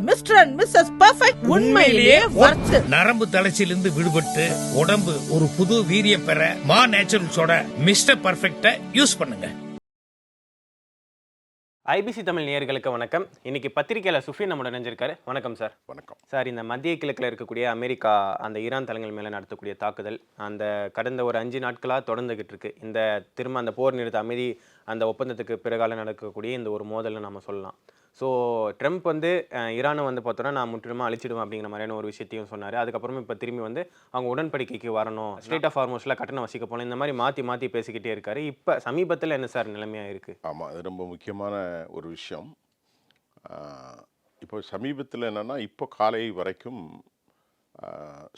Mister and Mrs perfect உண்மையிலேயே வர்த். நரம்பு தளர்ச்சியிலிருந்து விடுபட்டு உடம்பு ஒரு புது வீரியம் பெற மா நேச்சுரல்ஸோட மிஸ்டர் பெர்ஃபெக்ட்ட யூஸ் பண்ணுங்க. ஐபிசி தமிழ் நேயர்களுக்கு வணக்கம். இன்னைக்கு பத்திரிகையாளர் சுஃபியன் நம்மளோட நினைஞ்சிருக்காரு. வணக்கம் சார். வணக்கம் சார், இந்த மத்திய கிழக்கில் இருக்கக்கூடிய அமெரிக்கா அந்த ஈரான் தளங்கள் மேலே நடத்தக்கூடிய தாக்குதல் அந்த கடந்த ஒரு 5 நாட்களாக தொடர்ந்துகிட்டு இருக்கு. இந்த திரும்ப அந்த போர் நிறுத்த அமைதி அந்த ஒப்பந்தத்துக்கு பிறகால நடக்கக்கூடிய இந்த ஒரு மோதல்னு நம்ம சொல்லலாம். ஸோ ட்ரம்ப் வந்து ஈரானை வந்து பார்த்தோன்னா நான் முற்றிலுமாக அழிச்சிடுவேன் அப்படிங்கிற மாதிரியான ஒரு விஷயத்தையும் சொன்னார். அதுக்கப்புறமா இப்போ திரும்பி வந்து அவங்க உடன்படிக்கைக்கு வரணும், ஸ்ட்ரெயிட் ஆஃப் ஹார்மோஸில் கட்டணம் வசிக்க போகணும், இந்த மாதிரி மாற்றி பேசிக்கிட்டே இருக்காரு. இப்போ சமீபத்தில் என்ன சார் நிலைமையாக இருக்குது? ஆமாம், அது ரொம்ப முக்கியமான ஒரு விஷயம். இப்போ சமீபத்தில் என்னென்னா, இப்போ காலை வரைக்கும்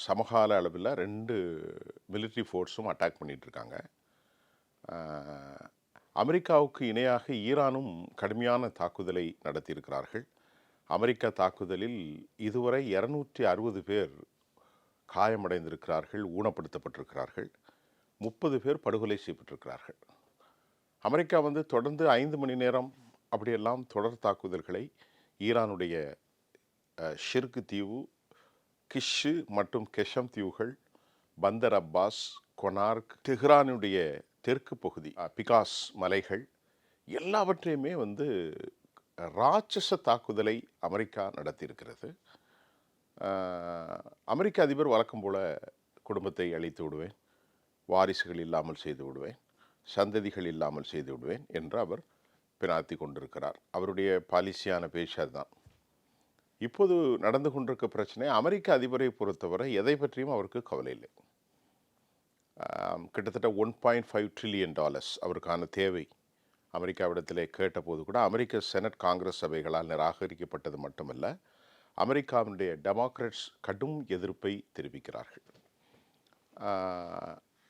சமகால அளவில் 2 மிலிட்ரி ஃபோர்ஸும் அட்டாக் பண்ணிகிட்ருக்காங்க. அமெரிக்காவுக்கு இணையாக ஈரானும் கடுமையான தாக்குதலை நடத்தியிருக்கிறார்கள். அமெரிக்கா தாக்குதலில் இதுவரை 260 பேர் காயமடைந்திருக்கிறார்கள், ஊனப்படுத்தப்பட்டிருக்கிறார்கள், 30 பேர் படுகொலை செய்யப்பட்டிருக்கிறார்கள். அமெரிக்கா வந்து தொடர்ந்து 5 மணி நேரம் அப்படியெல்லாம் தொடர் தாக்குதல்களை ஈரானுடைய ஷிர்கு தீவு, கிஷு மற்றும் கெஷம் தீவுகள், பந்தர் அப்பாஸ், கொனார்க், தெஹ்ரானுடைய தெற்கு பகுதி, பிகாஸ் மலைகள் எல்லாவற்றையுமே வந்து ராட்சச தாக்குதலை அமெரிக்கா நடத்தியிருக்கிறது. அமெரிக்க அதிபர் வழக்கம் போல குடும்பத்தை அழித்து விடுவேன், வாரிசுகள் இல்லாமல் செய்து விடுவேன், சந்ததிகள் இல்லாமல் செய்து விடுவேன் என்று அவர் பிரார்த்தி கொண்டிருக்கிறார். அவருடைய பாலிசியான பேச்சு அதுதான். இப்போது நடந்து கொண்டிருக்க பிரச்சனை, அமெரிக்க அதிபரை பொறுத்தவரை எதை பற்றியும் அவருக்கு கவலை இல்லை. கிட்டத்தட்ட $1.5 trillion அவருக்கான தேவை அமெரிக்காவிடத்திலே கேட்டபோது கூட அமெரிக்க செனட் காங்கிரஸ் சபைகளால் நிராகரிக்கப்பட்டது மட்டுமல்ல, அமெரிக்காவினுடைய டெமோக்ராட்ஸ் கடும் எதிர்ப்பை தெரிவிக்கிறார்கள்.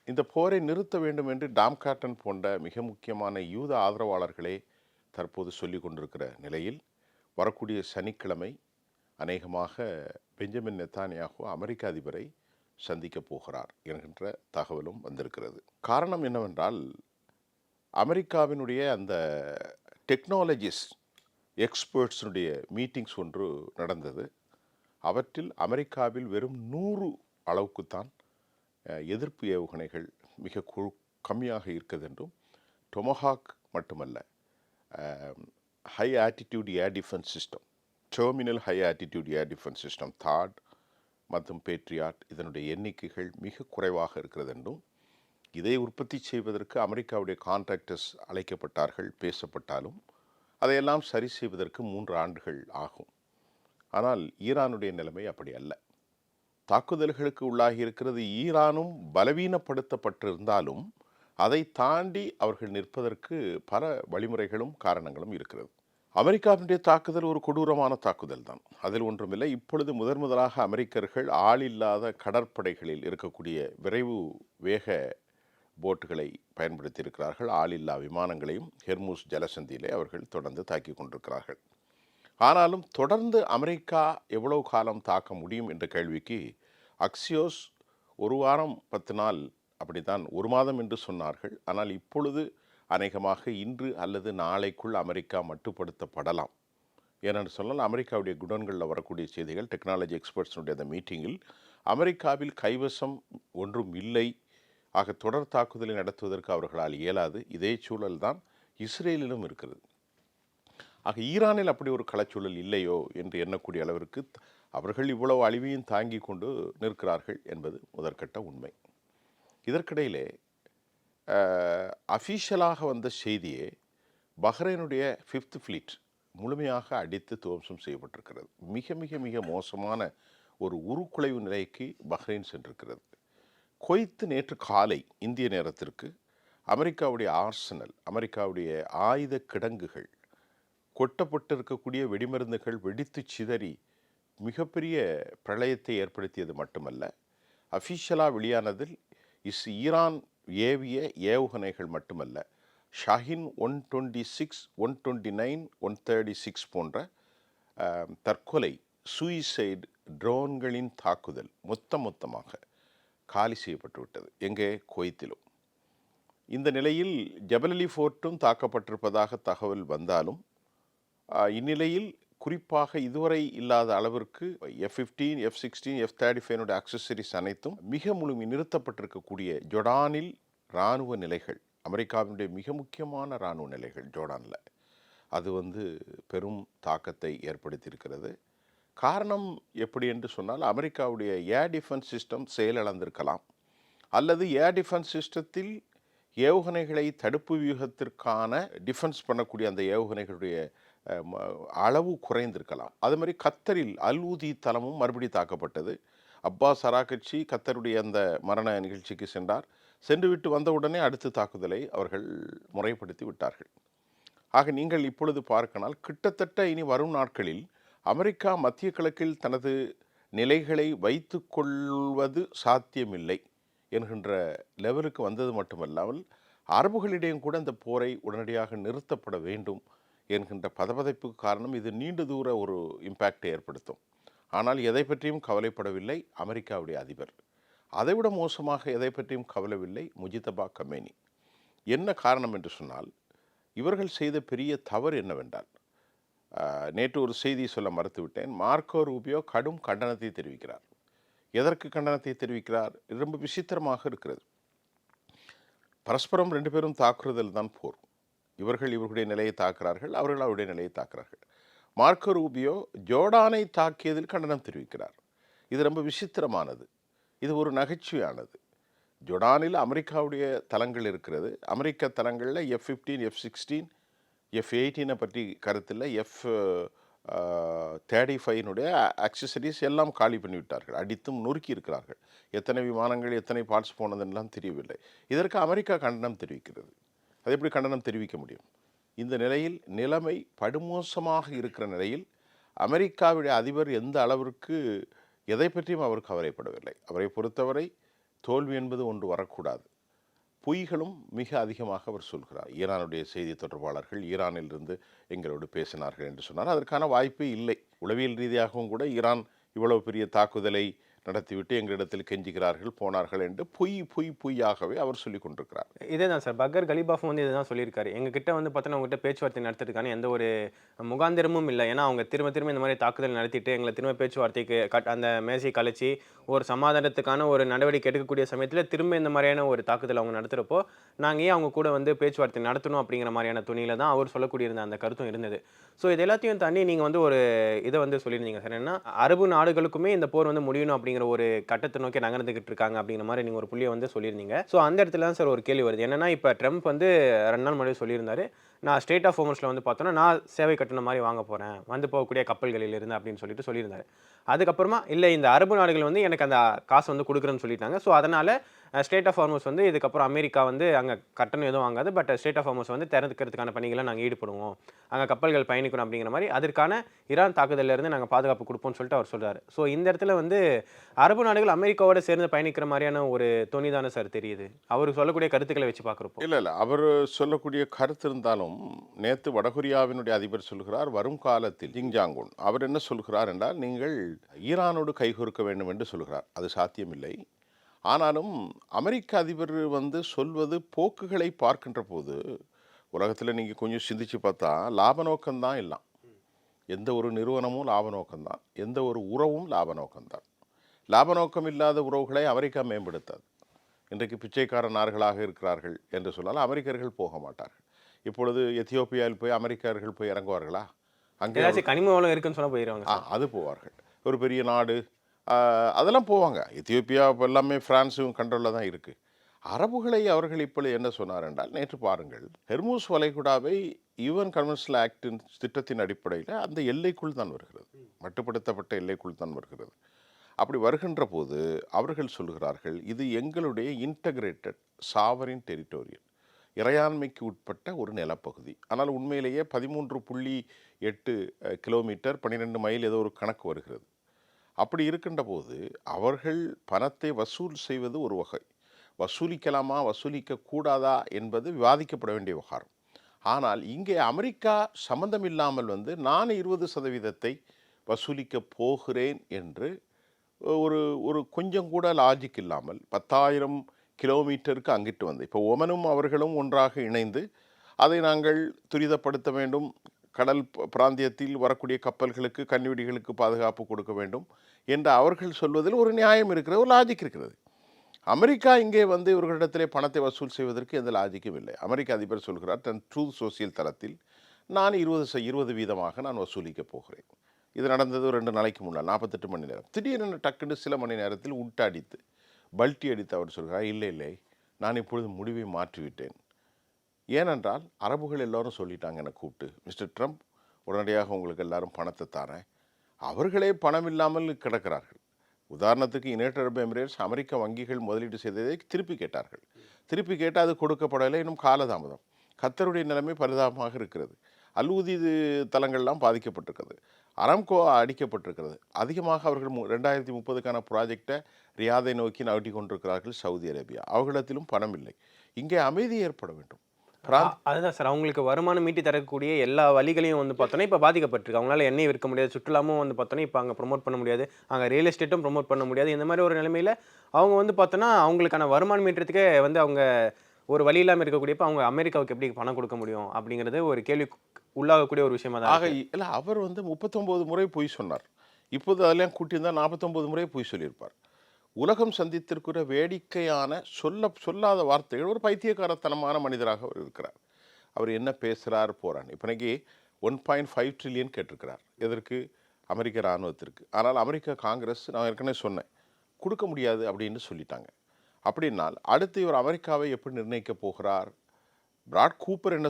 இந்த போரை நிறுத்த வேண்டும் என்று டாம் காட்டன் போன்ற மிக முக்கியமான யூத ஆதரவாளர்களே தற்போது சொல்லி கொண்டிருக்கிற நிலையில் வரக்கூடிய சனிக்கிழமை அநேகமாக பெஞ்சமின் நெத்தானியாகு அமெரிக்க அதிபரை சந்திக்க போகிறார் என்கின்ற தகவலும் வந்திருக்கிறது. காரணம் என்னவென்றால், அமெரிக்காவினுடைய அந்த டெக்னாலஜிஸ்ட் எக்ஸ்பர்ட்ஸுடைய மீட்டிங்ஸ் ஒன்று நடந்தது. அவற்றில் அமெரிக்காவில் வெறும் 100 அளவுக்குத்தான் எதிர்ப்பு ஏவுகணைகள் மிக கம்மியாக இருக்கிறது என்றும், டொமஹாக் மட்டுமல்ல, high attitude air defence system, terminal high attitude air defence system thought மற்றும் பேட்ரியாட் இதனுடைய எண்ணிக்கைகள் மிக குறைவாக இருக்கிறது என்றும், இதை உற்பத்தி செய்வதற்கு அமெரிக்காவுடைய கான்ட்ராக்டர்ஸ் அழைக்கப்பட்டார்கள், பேசப்பட்டாலும் அதையெல்லாம் சரி செய்வதற்கு 3 ஆண்டுகள் ஆகும். ஆனால் ஈரானுடைய நிலைமை அப்படி அல்ல. தாக்குதல்களுக்கு உள்ளாகி இருக்கிறது. ஈரானும் பலவீனப்படுத்தப்பட்டிருந்தாலும் அதை தாண்டி அவர்கள் நிற்பதற்கு பல வழிமுறைகளும் காரணங்களும் இருக்கிறது. அமெரிக்காவினுடைய தாக்குதல் ஒரு கொடூரமான தாக்குதல் தான், அதில் ஒன்றுமில்லை. இப்பொழுது முதலாக அமெரிக்கர்கள் ஆளில்லாத கடற்படைகளில் இருக்கக்கூடிய விரைவு வேக போட்டுகளை பயன்படுத்தி இருக்கிறார்கள். ஆளில்லா விமானங்களையும் ஹெர்முஸ் ஜலசந்தியிலே அவர்கள் தொடர்ந்து தாக்கி கொண்டிருக்கிறார்கள். ஆனாலும் தொடர்ந்து அமெரிக்கா எவ்வளவு காலம் தாக்க முடியும் என்ற கேள்விக்கு அக்சியோஸ் 1 வாரம் 10 நாள் அப்படித்தான், 1 மாதம் என்று சொன்னார்கள். ஆனால் இப்பொழுது அநேகமாக இன்று அல்லது நாளைக்குள் அமெரிக்கா மட்டுப்படுத்தப்படலாம். ஏனென்று சொன்னால், அமெரிக்காவுடைய குடோன்களில் வரக்கூடிய செய்திகள், டெக்னாலஜி எக்ஸ்பர்ட்ஸுடைய அந்த மீட்டிங்கில் அமெரிக்காவில் கைவசம் ஒன்றும் இல்லை, ஆக தொடர் தாக்குதலை நடத்துவதற்கு அவர்களால் இயலாது. இதே சூழல் தான் இஸ்ரேலிலும் இருக்கிறது. ஆக ஈரானில் அப்படி ஒரு களச்சூழல் இல்லையோ என்று எண்ணக்கூடிய அளவிற்கு அவர்கள் இவ்வளவு அழிவையும் தாங்கி கொண்டு நிற்கிறார்கள் என்பது முதற்கட்ட உண்மை. இதற்கிடையிலே அஃபீஷியலாக வந்த செய்தியே பஹ்ரைனுடைய 5th ஃப்ளீட் முழுமையாக அடித்து துவம்சம் செய்யப்பட்டிருக்கிறது. மிக மிக மிக மோசமான ஒரு உருக்குலைவு நிலைக்கு பஹ்ரைன் சென்றிருக்கிறது. குவைத் நேற்று காலை இந்திய நேரத்திற்கு அமெரிக்காவுடைய ஆர்சனல், அமெரிக்காவுடைய ஆயுத கிடங்குகள், கொட்டப்பட்டிருக்கக்கூடிய வெடிமருந்துகள் வெடித்து சிதறி மிகப்பெரிய பிரளயத்தை ஏற்படுத்தியது மட்டுமல்ல, அஃபீஷியலாக வெளியானதில் ஈரான் ஏவிய ஏவுகணைகள் மட்டுமல்ல, ஷாஹின் 126, 129, 136 போன்ற தற்கொலை சூயிசைடு ட்ரோன்களின் தாக்குதல் மொத்தமாக காலி செய்யப்பட்டு விட்டது. எங்கே? குவைத்திலும். இந்த நிலையில் ஜபல் அலி ஃபோர்ட்டும் தாக்கப்பட்டிருப்பதாக தகவல் வந்தாலும், இந்நிலையில் குறிப்பாக இதுவரை இல்லாத அளவிற்கு F-15, F-16, F-35 அக்சசரிஸ் அனைத்தும் மிக நிறுத்தப்பட்டிருக்கக்கூடிய ஜோர்டானில் இராணுவ நிலைகள், அமெரிக்காவினுடைய மிக முக்கியமான இராணுவ நிலைகள் ஜோர்டானில், அது பெரும் தாக்கத்தை ஏற்படுத்தியிருக்கிறது. காரணம் எப்படி என்று சொன்னால், அமெரிக்காவுடைய ஏர் டிஃபென்ஸ் சிஸ்டம் செயலிழந்திருக்கலாம், அல்லது ஏர் டிஃபென்ஸ் சிஸ்டத்தில் ஏவுகணைகளை தடுப்பு வியூகத்திற்கான டிஃபென்ஸ் பண்ணக்கூடிய அந்த ஏவுகணைகளுடைய அளவு குறைந்திருக்கலாம். அது மாதிரி கத்தரில் அல் ஊதி தளமும் மறுபடி தாக்கப்பட்டது. அப்பாஸ் அராகட்சி கத்தருடைய அந்த மரண நிகழ்ச்சிக்கு சென்றார். சென்றுவிட்டு வந்தவுடனே அடுத்த தாக்குதலை அவர்கள் முறைப்படுத்தி விட்டார்கள். ஆக நீங்கள் இப்பொழுது பார்க்கனால் கிட்டத்தட்ட இனி வரும் நாட்களில் அமெரிக்கா மத்திய கிழக்கில் தனது நிலைகளை வைத்து கொள்வது சாத்தியமில்லை என்கின்ற லெவலுக்கு வந்தது மட்டுமல்லாமல், அரபுகளிடையும் கூட அந்த போரை உடனடியாக நிறுத்தப்பட வேண்டும் என்கின்ற பதபதைப்புக்கு காரணம் இது நீண்ட தூர ஒரு இம்பேக்டை ஏற்படுத்தும். ஆனால் எதை பற்றியும் கவலைப்படவில்லை அமெரிக்காவுடைய அதிபர். அதைவிட மோசமாக எதை பற்றியும் கவலைவில்லை முஜிதபா கமேனி. என்ன காரணம் என்று சொன்னால், இவர்கள் செய்த பெரிய தவறு என்னவென்றால், நேற்று ஒரு செய்தி சொல்ல மறுத்துவிட்டேன். மார்க்கோ ரூபியோ கடும் கண்டனத்தை தெரிவிக்கிறார். எதற்கு கண்டனத்தை தெரிவிக்கிறார்? ரொம்ப விசித்திரமாக இருக்கிறது. பரஸ்பரம் 2 பேரும் தாக்குறதில் தான் போர். இவர்களுடைய நிலையை தாக்குறார்கள், அவர்கள் அவருடைய நிலையை தாக்குறார்கள். மார்க்கோ ரூபியோ ஜோர்டானை தாக்கியதில் கண்டனம் தெரிவிக்கிறார். இது ரொம்ப விசித்திரமானது, இது ஒரு நகைச்சுவையானது. ஜோர்டானில் அமெரிக்காவுடைய தளங்கள் இருக்கிறது. அமெரிக்க தளங்களில் F-15, F-16, F-18 பற்றி கருத்தில் F-35 அக்சசரிஸ் எல்லாம் காலி பண்ணிவிட்டார்கள், அடித்தும் நொறுக்கி இருக்கிறார்கள். எத்தனை விமானங்கள் எத்தனை பார்ட்ஸ் போனதெல்லாம் தெரியவில்லை. இதற்கு அமெரிக்கா கண்டனம் தெரிவிக்கிறது. அது எப்படி கண்டனம் தெரிவிக்க முடியும்? இந்த நிலையில் நிலைமை படுமோசமாக இருக்கிற நிலையில் அமெரிக்காவுடைய அதிபர் எந்த அளவிற்கு எதை பற்றியும் அவர் கவலைப்படவில்லை. அவரை பொறுத்தவரை தோல்வி என்பது ஒன்று வரக்கூடாது. பொய்களும் மிக அதிகமாக அவர் சொல்கிறார். ஈரானுடைய செய்தி தொடர்பாளர்கள் ஈரானிலிருந்து எங்களோடு பேசினார்கள் என்று சொன்னார். அதற்கான வாய்ப்பே இல்லை. உளவியல் ரீதியாகவும் கூட ஈரான் இவ்வளவு பெரிய தாக்குதலை நடத்திவிட்டு எங்களிடத்தில் கெஞ்சுகிறார்கள் போனார்கள் என்று பொய்யாகவே அவர் சொல்லிக் கொண்டிருக்கிறார். இதே தான் சார், பக்கர் கலிபாஃப் இதுதான் சொல்லியிருக்காரு. எங்ககிட்ட பார்த்தோன்னா அவங்ககிட்ட பேச்சுவார்த்தை நடத்துறதுக்கான எந்த ஒரு முகாந்திரமும் இல்லை. ஏன்னா அவங்க திரும்ப இந்த மாதிரி தாக்குதல் நடத்திட்டு எங்களை திரும்ப பேச்சுவார்த்தைக்கு அந்த மேசை கழிச்சு ஒரு சமாதானத்துக்கான ஒரு நடவடிக்கை எடுக்கக்கூடிய சமயத்தில் திரும்ப இந்த மாதிரியான ஒரு தாக்குதல் அவங்க நடத்துகிறப்போ நாங்கள் ஏன் அவங்க கூட பேச்சுவார்த்தை நடத்தணும் அப்படிங்கிற மாதிரியான துணியில தான் அவர் சொல்லக்கூடிய அந்த கருத்தும் இருந்தது. ஸோ இது எல்லாத்தையும் தாண்டி நீங்கள் ஒரு இதை சொல்லியிருந்தீங்க சார், என்னன்னா அரபு நாடுகளுக்குமே இந்த போர் முடியணும் அப்படிங்கிற ஒரு கட்டத்தை நோக்கி நகர்ந்துகிட்டு இருக்காங்க அப்படிங்கிற மாதிரி நீங்கள் ஒரு புள்ளியை சொல்லியிருந்தீங்க. ஸோ அந்த இடத்துல தான் சார் ஒரு கேள்வி வருது. என்னன்னா இப்போ ட்ரம்ப் 2 நாள் முன்னாடி சொல்லியிருந்தாரு, நான் ஸ்டேட் ஆஃப் ஹோமர்ஸில் பார்த்தோன்னா நான் சேவை கட்டணம் மாதிரி வாங்க போகிறேன் போகக்கூடிய கப்பல்களில் இருந்து அப்படின்னு சொல்லியிருந்தாரு. அதுக்கப்புறமா இல்லை இந்த அரபு நாடுகள் எனக்கு அந்த காசு கொடுக்குறேன்னு சொல்லிட்டாங்க. ஸோ அதனால் ஸ்டேட் ஆஃப் ஹார்மஸ் இதுக்கப்புறம் அமெரிக்கா அங்கே கட்டணம் எதுவும் வாங்காது, பட் ஸ்டேட் ஆஃப் ஹார்மஸ் திறந்துக்கிறதுக்கான பணிகளை நாங்கள் ஈடுபடுவோம், அங்கே கப்பல்கள் பயணிக்கணும் அப்படிங்கிற மாதிரி அதற்கான ஈரான் தாக்குதலிருந்து நாங்கள் பாதுகாப்பு கொடுப்போம்னு சொல்லிட்டு அவர் சொல்கிறார். ஸோ இந்த இடத்துல அரபு நாடுகள் அமெரிக்காவோட சேர்ந்து பயணிக்கிற மாதிரியான ஒரு துணிதானே சார் தெரியுது அவர் சொல்லக்கூடிய கருத்துக்களை வச்சு பார்க்குறப்போ? இல்லை அவர் சொல்லக்கூடிய கருத்து இருந்தாலும், நேற்று வடகொரியாவினுடைய அதிபர் சொல்கிறார் வரும் காலத்தில் கிம் ஜாங் உன் அவர் என்ன சொல்கிறார் என்றால், நீங்கள் ஈரானோடு கைகோர்க்க வேண்டும் என்று சொல்கிறார். அது சாத்தியமில்லை. ஆனாலும் அமெரிக்க அதிபர் சொல்வது போக்குகளை பார்க்கின்ற போது உலகத்தில் நீங்கள் கொஞ்சம் சிந்திச்சு பார்த்தா லாப நோக்கம்தான் எல்லாம். எந்த ஒரு நிறுவனமும் லாப நோக்கம்தான், எந்த ஒரு உறவும் லாப நோக்கம்தான். லாப நோக்கம் இல்லாத உறவுகளை அமெரிக்கா மேம்படுத்தாது. இன்றைக்கு பிச்சைக்கார நாடுகளாக இருக்கிறார்கள் என்று சொன்னால் அமெரிக்கர்கள் போக மாட்டார்கள். இப்பொழுது எத்தியோப்பியாவில் போய் அமெரிக்கர்கள் போய் இறங்குவார்களா? அங்கே கனிம வளம் இருக்குன்னு சொல்ல போயிடுவாங்க. அது போவார்கள். ஒரு பெரிய நாடு அதெல்லாம் போவாங்க. எத்தியோப்பியா எல்லாமே பிரான்ஸும் கண்ட்ரோலில் தான் இருக்குது. அரபுகளை அவர்கள் இப்பொழுது என்ன சொன்னார் என்றால், நேற்று பாருங்கள், ஹெர்மூஸ் வளைகுடாவை யுஎன் கன்வென்ஷனல் ஆக்டின் திட்டத்தின் அடிப்படையில் அந்த எல்லைக்குள் தான் வருகிறது, மட்டுப்படுத்தப்பட்ட எல்லைக்குள் தான் வருகிறது. அப்படி வருகின்ற போது அவர்கள் சொல்கிறார்கள், இது எங்களுடைய இன்டகிரேட்டட் சாவரின் டெரிட்டோரியல், இறையாண்மைக்கு உட்பட்ட ஒரு நிலப்பகுதி. ஆனால் உண்மையிலேயே 13.8 கிலோமீட்டர் 12 மைல் ஏதோ ஒரு கணக்கு வருகிறது. அப்படி இருக்கின்ற போது அவர்கள் பணத்தை வசூல் செய்வது ஒரு வகை, வசூலிக்கலாமா வசூலிக்க கூடாதா என்பது விவாதிக்கப்பட வேண்டிய விவகாரம். ஆனால் இங்கே அமெரிக்கா சம்பந்தம் இல்லாமல் நான் 20% வசூலிக்க போகிறேன் என்று ஒரு கொஞ்சம் கூட லாஜிக் இல்லாமல் 10,000 கிலோமீட்டருக்கு அங்கிட்டு இப்போ ஒமனும் அவர்களும் ஒன்றாக இணைந்து அதை நாங்கள் துரிதப்படுத்த வேண்டும், கடல் பிராந்தியத்தில் வரக்கூடிய கப்பல்களுக்கு கன்னிவெடிகளுக்கு பாதுகாப்பு கொடுக்க வேண்டும் என்று அவர்கள் சொல்வதில் ஒரு நியாயம் இருக்கிறது, ஒரு லாஜிக் இருக்கிறது. அமெரிக்கா இங்கே வந்து இவர்களிடத்திலே பணத்தை வசூல் செய்வதற்கு எந்த லாஜிக்கும் இல்லை. அமெரிக்க அதிபர் சொல்கிறார் தன் ட்ரூத் சோசியல் தளத்தில் நான் 20% நான் வசூலிக்கப் போகிறேன். இது நடந்தது 2 நாளைக்கு முன்னால், 48 மணி நேரம். திடீரென டக்குன்னு சில மணி நேரத்தில் உட்டடித்து பல்ட்டி அடித்து அவர் சொல்கிறார், இல்லை நான் இப்பொழுது முடிவை மாற்றிவிட்டேன். ஏனென்றால் அரபுகள் எல்லோரும் சொல்லிட்டாங்க என்னை கூப்பிட்டு, மிஸ்டர் ட்ரம்ப் உடனடியாக உங்களுக்கு எல்லாரும் பணத்தை தாரேன். அவர்களே பணம் இல்லாமல் கிடக்கிறார்கள். உதாரணத்துக்கு யுனைடெட் அரபு எமிரேட்ஸ் அமெரிக்க வங்கிகள் முதலீடு செய்ததை திருப்பி கேட்டார்கள். திருப்பி கேட்டால் அது கொடுக்கப்படவில்லை, இன்னும் காலதாமதம். கத்தருடைய நிலைமை பரிதாபமாக இருக்கிறது. அல்ஊதி தளங்கள்லாம் பாதிக்கப்பட்டிருக்கிறது. அராம்கோ அடிக்கப்பட்டிருக்கிறது. அதிகமாக அவர்கள் 2030க்கான ப்ராஜெக்டை ரியாதை நோக்கி நகட்டி கொண்டிருக்கிறார்கள் சவுதி அரேபியா. அவர்களிடத்திலும் பணம் இல்லை. இங்கே அமைதி ஏற்பட வேண்டும். அதுதான் சார், அவங்களுக்கு வருமானம் மீட்டி தரக்கூடிய எல்லா வழிகளையும் வந்து பார்த்தோன்னா இப்போ பாதிக்கப்பட்டிருக்கு. அவங்களால எண்ணெய் விற்க முடியாது, சுற்றுலாமும் வந்து பார்த்தோன்னா இப்போ அங்கே ப்ரொமோட் பண்ண முடியாது, அங்கே ரியல் எஸ்டேட்டும் ப்ரொமோட் பண்ண முடியாது. இந்த மாதிரி ஒரு நிலைமையில் அவங்க வந்து பார்த்தோன்னா அவங்களுக்கான வருமானம் மீட்டுறதுக்கே வந்து அவங்க ஒரு வழி இல்லாமல் இருக்கக்கூடியப்போ அவங்க அமெரிக்காவுக்கு எப்படி பணம் கொடுக்க முடியும் அப்படிங்கிறது ஒரு கேள்வி உள்ளாகக்கூடிய ஒரு விஷயமா தான். இல்லை, அவர் வந்து 39 முறை பொய் சொன்னார். இப்போது அதெல்லாம் கூட்டியிருந்தால் 49 முறை பொய் சொல்லியிருப்பார். உலகம் சந்தித்திருக்கிற வேடிக்கையான சொல்லாத வார்த்தைகள், ஒரு பைத்தியக்காரத்தனமான மனிதராக அவர் இருக்கிறார். அவர் என்ன பேசுகிறார் போகிறான். இப்போதைக்கு 1.5 ட்ரில்லியன் கேட்டிருக்கிறார். எதற்கு? அமெரிக்க இராணுவத்திற்கு. ஆனால் அமெரிக்க காங்கிரஸ், நான் ஏற்கனவே சொன்னேன், கொடுக்க முடியாது அப்படின்னு சொல்லிட்டாங்க. அப்படின்னால் அடுத்து இவர் அமெரிக்காவை எப்படி நிர்ணயிக்க போகிறார்? பிராட் கூப்பர் என்ன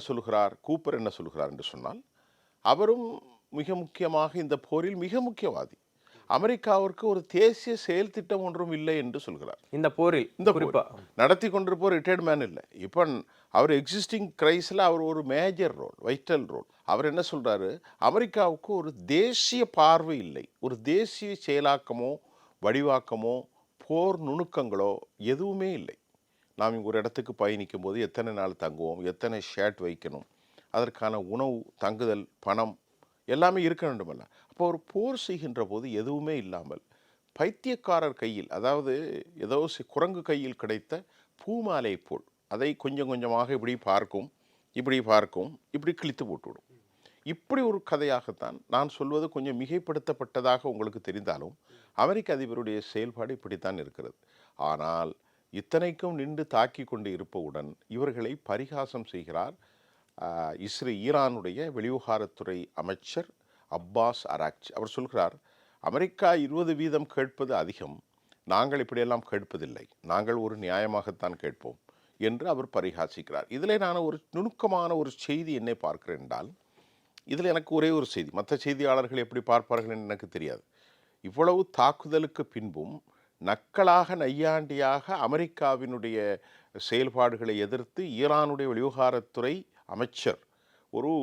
சொல்கிறார் என்று சொன்னால், அவரும் மிக முக்கியமாக இந்த போரில் மிக முக்கியவாதி. அமெரிக்காவிற்கு ஒரு தேசிய செயல் திட்டம் ஒன்றும் இல்லை என்று சொல்கிறார். இந்த போரில் நடத்தி கொண்டிருப்போர் ரிட்டையர்ட் மேன் இல்லை. இப்போ அவர் எக்ஸிஸ்டிங் கிரைஸில் அவர் ஒரு மேஜர் ரோல், வைட்டல் ரோல். அவர் என்ன சொல்கிறாரு? அமெரிக்காவுக்கு ஒரு தேசிய பார்வை இல்லை, ஒரு தேசிய செயலாக்கமோ வடிவாக்கமோ போர் நுணுக்கங்களோ எதுவுமே இல்லை. நாம் இங்கே ஒரு இடத்துக்கு பயணிக்கும் போது எத்தனை நாள் தங்குவோம், எத்தனை ஷேர்ட் வைக்கணும், அதற்கான உணவு, தங்குதல், பணம் எல்லாமே இருக்க வேண்டுமல்ல. அப்போ ஒரு போர் செய்கின்ற போது எதுவுமே இல்லாமல் பைத்தியக்காரர் கையில், அதாவது ஏதோ குரங்கு கையில் கிடைத்த பூமாலை போல் அதை கொஞ்சம் கொஞ்சமாக இப்படி பார்க்கும், இப்படி கிழித்து போட்டுவிடும். இப்படி ஒரு கதையாகத்தான் நான் சொல்வது. கொஞ்சம் மிகைப்படுத்தப்பட்டதாக உங்களுக்கு தெரிந்தாலும் அமெரிக்க அதிபருடைய செயல்பாடு இப்படித்தான் இருக்கிறது. ஆனால் இத்தனைக்கும் நின்று தாக்கி கொண்டு இருப்பவுடன் இவர்களை பரிகாசம் செய்கிறார் ஈரானுடைய வெளிவிவகாரத்துறை அமைச்சர் அப்பாஸ் அராக்சி. அவர் சொல்கிறார், அமெரிக்கா 20% கேட்பது அதிகம், நாங்கள் இப்படியெல்லாம் கேட்பதில்லை, நாங்கள் ஒரு நியாயமாகத்தான் கேட்போம் என்று அவர் பரிகாசிக்கிறார். இதில் நான் ஒரு நுணுக்கமான ஒரு செய்தி என்னை பார்க்கிறேன் என்றால், இதில் எனக்கு ஒரே ஒரு செய்தி, மற்ற செய்தியாளர்கள் எப்படி பார்ப்பார்கள் என்று எனக்கு தெரியாது. இவ்வளவு தாக்குதலுக்கு பின்பும் நக்கலாக நையாண்டியாக அமெரிக்காவினுடைய செயல்பாடுகளை எதிர்த்து ஈரானுடைய வெளிவிவகாரத்துறை அமைச்சர் ஒரு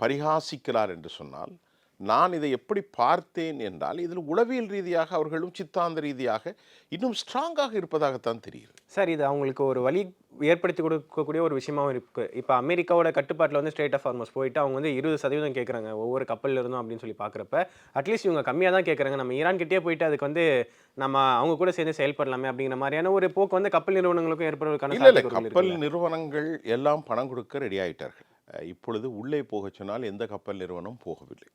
பரிகாசிக்கிறார் என்று சொன்னால், நான் இதை எப்படி பார்த்தேன் என்றால், இதில் உளவியல் ரீதியாக அவர்களும் சித்தாந்த ரீதியாக இன்னும் ஸ்ட்ராங்காக இருப்பதாகத்தான் தெரியுது. சார், இது அவங்களுக்கு ஒரு வழி ஏற்படுத்தி கொடுக்கக்கூடிய ஒரு விஷயமாகவும் இருக்குது. இப்போ அமெரிக்காவோட கட்டுப்பாட்டில் வந்து ஸ்ட்ரெய்ட் ஆஃப் ஹார்மஸ் போயிட்டு அவங்க வந்து 20% கேட்குறாங்க ஒவ்வொரு கப்பலில் இருந்தும் அப்படின்னு சொல்லி பார்க்குறப்ப, அட்லீஸ்ட் இவங்க கம்மியாக தான் கேட்குறாங்க, நம்ம ஈரான் கிட்டே போயிட்டு அதுக்கு வந்து நம்ம அவங்க கூட சேர்ந்து செயல்படலாமே அப்படிங்கிற மாதிரியான ஒரு போக்கு வந்து கப்பல் நிறுவனங்களுக்கும் ஏற்படுவதற்கான இல்லை. கப்பல் நிறுவனங்கள் எல்லாம் பணம் கொடுக்க ரெடி ஆகிட்டார்கள். இப்பொழுது உள்ளே போக சொன்னால் எந்த கப்பல் நிறுவனம் போகவில்லை.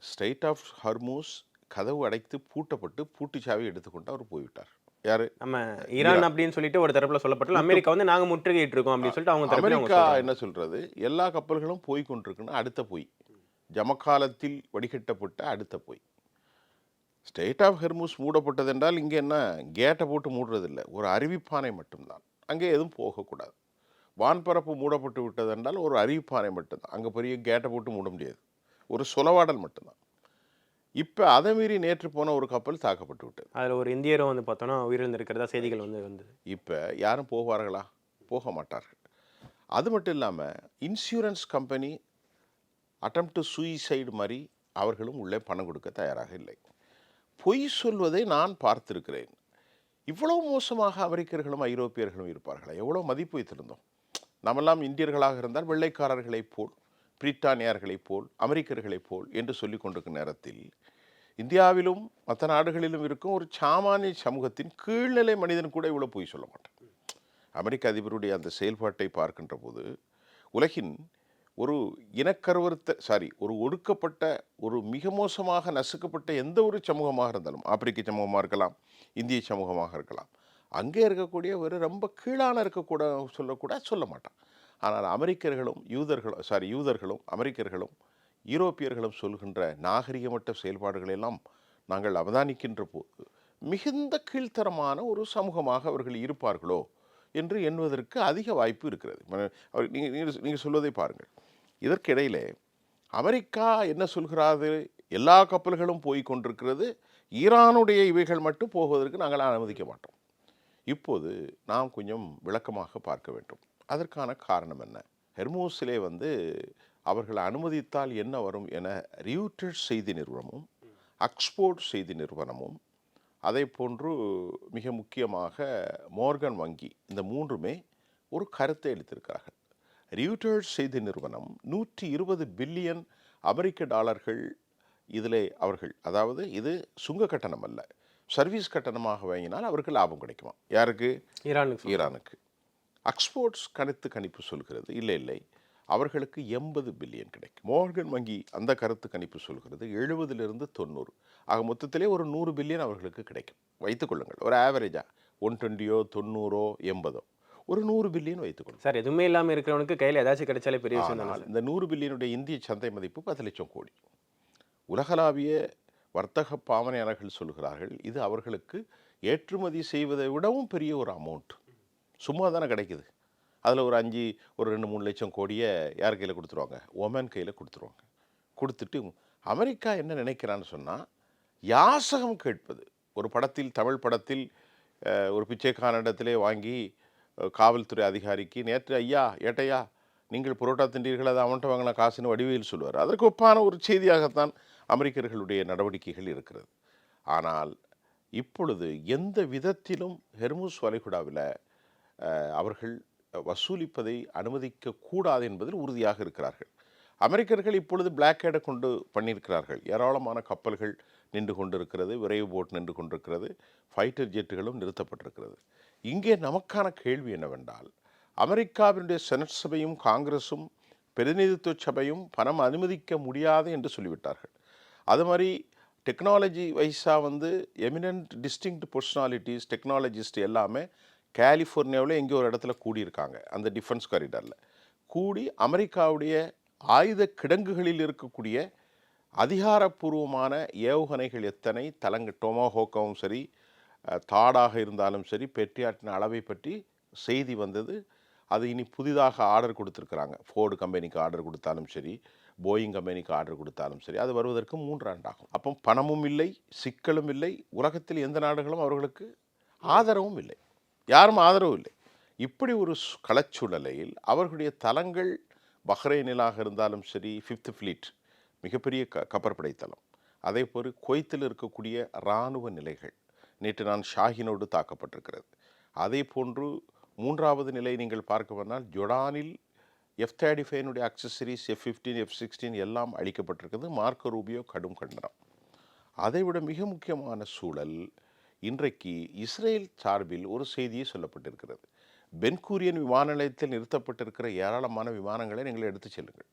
ஸ்ட்ரெய்ட் ஆஃப் ஹார்மஸ் கதவு அடைத்து பூட்டப்பட்டு பூட்டிச்சாவி எடுத்துக்கொண்டு அவர் போய்விட்டார். யாரு? நம்ம ஈரான் அப்படின்னு சொல்லிட்டு ஒரு தரப்புல சொல்லப்பட்டு, அமெரிக்கா வந்து நாங்க முற்றுகையிட்டு இருக்கோம் அப்படின்னு சொல்லிட்டு அவங்க தரப்புல அமெரிக்கா என்ன சொல்றது, எல்லா கப்பல்களும் போய் கொண்டிருக்குன்னு அடுத்த போய் ஜமக்காலத்தில் வடிகட்டப்பட்ட அடுத்த போய் ஸ்ட்ரெய்ட் ஆஃப் ஹார்மஸ் மூடப்பட்டது என்றால் இங்கே என்ன கேட்டை போட்டு மூடுறதில்லை, ஒரு அறிவிப்பானை மட்டும்தான், அங்கே எதுவும் போகக்கூடாது. வான்பரப்பு மூடப்பட்டு விட்டது என்றால் ஒரு அறிவிப்பானை மட்டும்தான், அங்கே பெரிய கேட்டை போட்டு மூட முடியாது, ஒரு சொலவாடல் மட்டும்தான். இப்போ அதை மீறி நேற்று போன ஒரு கப்பல் தாக்கப்பட்டு விட்டது. அதில் ஒரு இந்தியரும் வந்து பார்த்தோன்னா உயிரிழந்திருக்கிறதா செய்திகள் வந்து இப்போ யாரும் போவார்களா? போக மாட்டார்கள். அது மட்டும் இல்லாமல் insurance company attempt to suicide மாதிரி அவர்களும் உள்ளே பணம் கொடுக்க தயாராக இல்லை. பொய் சொல்வதை நான் பார்த்திருக்கிறேன். இவ்வளவு மோசமாக அமெரிக்கர்களும் ஐரோப்பியர்களும் இருப்பார்களா? எவ்வளோ மதிப்பு வைத்திருந்தோம். நம்மெல்லாம் இந்தியர்களாக இருந்தால் வெள்ளைக்காரர்களைப் போல், பிரிட்டானியர்களைப் போல், அமெரிக்கர்களைப் போல் என்று சொல்லி கொண்டிருக்கும் நேரத்தில் இந்தியாவிலும் மற்ற நாடுகளிலும் இருக்கும் ஒரு சாமானிய சமூகத்தின் கீழ்நிலை மனிதன் கூட இவ்வளோ பொய் சொல்ல மாட்டான். அமெரிக்க அதிபருடைய அந்த செயல்பாட்டை பார்க்கின்ற போது உலகின் ஒரு ஒரு ஒடுக்கப்பட்ட, ஒரு மிக மோசமாக நசுக்கப்பட்ட எந்த ஒரு சமூகமாக இருந்தாலும், ஆப்பிரிக்க சமூகமாக இருக்கலாம், இந்திய சமூகமாக இருக்கலாம், அங்கே இருக்கக்கூடிய ஒரு ரொம்ப கீழான சொல்ல மாட்டான். ஆனால் யூதர்களும் அமெரிக்கர்களும் யூரோப்பியர்களும் சொல்கின்ற நாகரிகமற்ற செயல்பாடுகள் எல்லாம் நாங்கள் அவதானிக்கின்ற போது மிகுந்த கீழ்த்தரமான ஒரு சமூகமாக அவர்கள் இருப்பார்களோ என்று எண்ணுவதற்கு அதிக வாய்ப்பு இருக்கிறது. நீங்கள் சொல்வதை பாருங்கள். இதற்கிடையிலே அமெரிக்கா என்ன சொல்கிறது? எல்லா கப்பல்களும் போய் கொண்டிருக்கிறது, ஈரானுடைய இவைகள் மட்டும் போவதற்கு நாங்கள் அனுமதிக்க மாட்டோம். இப்போது நாம் கொஞ்சம் விளக்கமாக பார்க்க வேண்டும். அதற்கான காரணம் என்ன? ஹெர்மூஸிலே அவர்கள் அனுமதித்தால் என்ன வரும் என ரியூட்டர்ஸ் செய்தி நிறுவனமும், ஆக்ஸ்போர்ட் செய்தி நிறுவனமும், அதை போன்று மிக முக்கியமாக மோர்கன் வங்கி, இந்த மூன்றுமே ஒரு கருத்தை அளித்திருக்கிறார்கள். ரியூட்டர்ஸ் செய்தி நிறுவனம் 120 பில்லியன் அமெரிக்க டாலர்கள் இதில் அவர்கள், அதாவது இது சுங்க கட்டணம் அல்ல, சர்வீஸ் கட்டணமாக வாங்கினால் அவருக்கு லாபம் கிடைக்குமா? யாருக்கு? ஈரானுக்கு. ஆக்ஸ்போர்ட்ஸ் கணிப்பு சொல்கிறது இல்லை, அவர்களுக்கு 80 பில்லியன் கிடைக்கும். மோர்கன் வங்கி அந்த கருத்து கணிப்பு சொல்கிறது 70லிருந்து 90. ஆக மொத்தத்திலே ஒரு 100 பில்லியன் அவர்களுக்கு கிடைக்கும். வைத்துக்கொள்ளுங்கள், ஒரு ஆவரேஜாக 120 90 80 ஒரு 100 பில்லியன் வைத்துக்கொள்ளுங்கள். சார், எதுவுமே இல்லாமல் இருக்கிறவனுக்கு கையில் ஏதாச்சும் கிடைச்சாலே பெரிய விஷயம் தான். இந்த 100 பில்லியனுடைய இந்திய சந்தை மதிப்பு 10 லட்சம் கோடி. உலகளாவிய வர்த்தக பாவனையாளர்கள் சொல்கிறார்கள் இது அவர்களுக்கு ஏற்றுமதி செய்வதை விடவும் பெரிய ஒரு அமௌண்ட். சும்மா தானே கிடைக்குது. அதில் ஒரு 2-3 லட்சம் கோடியை யார் கையில் கொடுத்துருவாங்க? ஒமன் கையில் கொடுத்துருவாங்க. கொடுத்துட்டு அமெரிக்கா என்ன நினைக்கிறான்னு சொன்னால், யாசகம் கேட்பது. ஒரு படத்தில், தமிழ் படத்தில், ஒரு பிச்சைக்காரனிடத்திலே வாங்கி காவல்துறை அதிகாரிக்கு, நேற்று ஏட்டையா நீங்கள் புரோட்டா தின்றீர்கள், அதை அவன்கிட்ட வாங்கின காசுன்னு வடிவேல் சொல்லுவார். அதற்கு ஒப்பான ஒரு செய்தியாகத்தான் அமெரிக்கர்களுடைய நடவடிக்கைகள் இருக்கிறது. ஆனால் இப்பொழுது எந்த விதத்திலும் ஹெர்முஸ் வளைகுடாவில் அவர்கள் வசூலிப்பதை அனுமதிக்க கூடாது என்பதில் உறுதியாக இருக்கிறார்கள். அமெரிக்கர்கள் இப்பொழுது பிளாக்கேடை கொண்டு பண்ணியிருக்கிறார்கள். ஏராளமான கப்பல்கள் நின்று கொண்டிருக்கிறது, விரைவு போட் நின்று கொண்டிருக்கிறது, ஃபைட்டர் ஜெட்டுகளும் நிறுத்தப்பட்டிருக்கிறது. இங்கே நமக்கான கேள்வி என்னவென்றால், அமெரிக்காவினுடைய செனட் சபையும் காங்கிரஸும் பிரதிநிதித்துவ சபையும் பணம் அனுமதிக்க முடியாது என்று சொல்லிவிட்டார்கள். அது மாதிரி டெக்னாலஜி வைஸாக எமினன்ட் டிஸ்டிங்க்ட் பர்சனாலிட்டிஸ், டெக்னாலஜிஸ்ட் எல்லாமே கலிஃபோர்னியாவில் எங்கேயோ ஒரு இடத்துல கூடியிருக்காங்க. அந்த டிஃபென்ஸ் காரிடாரில் கூடி அமெரிக்காவுடைய ஆயுத கிடங்குகளில் இருக்கக்கூடிய அதிகாரப்பூர்வமான ஏவுகணைகள் எத்தனை, டொமாஹோக்காவும் சரி, தாடாக இருந்தாலும் சரி, பெட்ரியாட்டின் அளவை பற்றி செய்தி வந்தது. அது இனி புதிதாக ஆர்டர் கொடுத்துருக்குறாங்க. ஃபோர்டு கம்பெனிக்கு ஆர்டர் கொடுத்தாலும் சரி, போயிங் கம்பெனிக்கு ஆர்டர் கொடுத்தாலும் சரி, அது வருவதற்கு 3 ஆண்டு ஆகும். அப்போ பணமும் இல்லை, சிக்கலும் இல்லை, உலகத்தில் எந்த நாடுகளும் அவர்களுக்கு ஆதரவும் இல்லை, யாரும் ஆதரவும் இல்லை. இப்படி ஒரு களச்சூழலில் அவர்களுடைய தளங்கள் பஹ்ரைனிலாக இருந்தாலும் சரி, 5th ஃப்ளீட் மிகப்பெரிய கப்பற்படை தளம், அதே போல் குவைத்தில் இருக்கக்கூடிய இராணுவ நிலைகள், நேற்று நான் ஷாஹினோடு தாக்கப்பட்டிருக்கிறது. அதே போன்று 3வது நிலை நீங்கள் பார்க்க போனால் ஜொர்டானில் F-35 அக்சசரிஸ், F-15 F-16 எல்லாம் அளிக்கப்பட்டிருக்கிறது. மார்க்கோ ரூபியோ கடும் கண்டனம். அதைவிட மிக முக்கியமான சூழல், இன்றைக்கு இஸ்ரேல் சார்பில் ஒரு செய்தியை சொல்லப்பட்டிருக்கிறது. பென்கூரியன் விமான நிலையத்தில் நிறுத்தப்பட்டிருக்கிற ஏராளமான விமானங்களை நீங்கள் எடுத்து செல்லுங்கள்,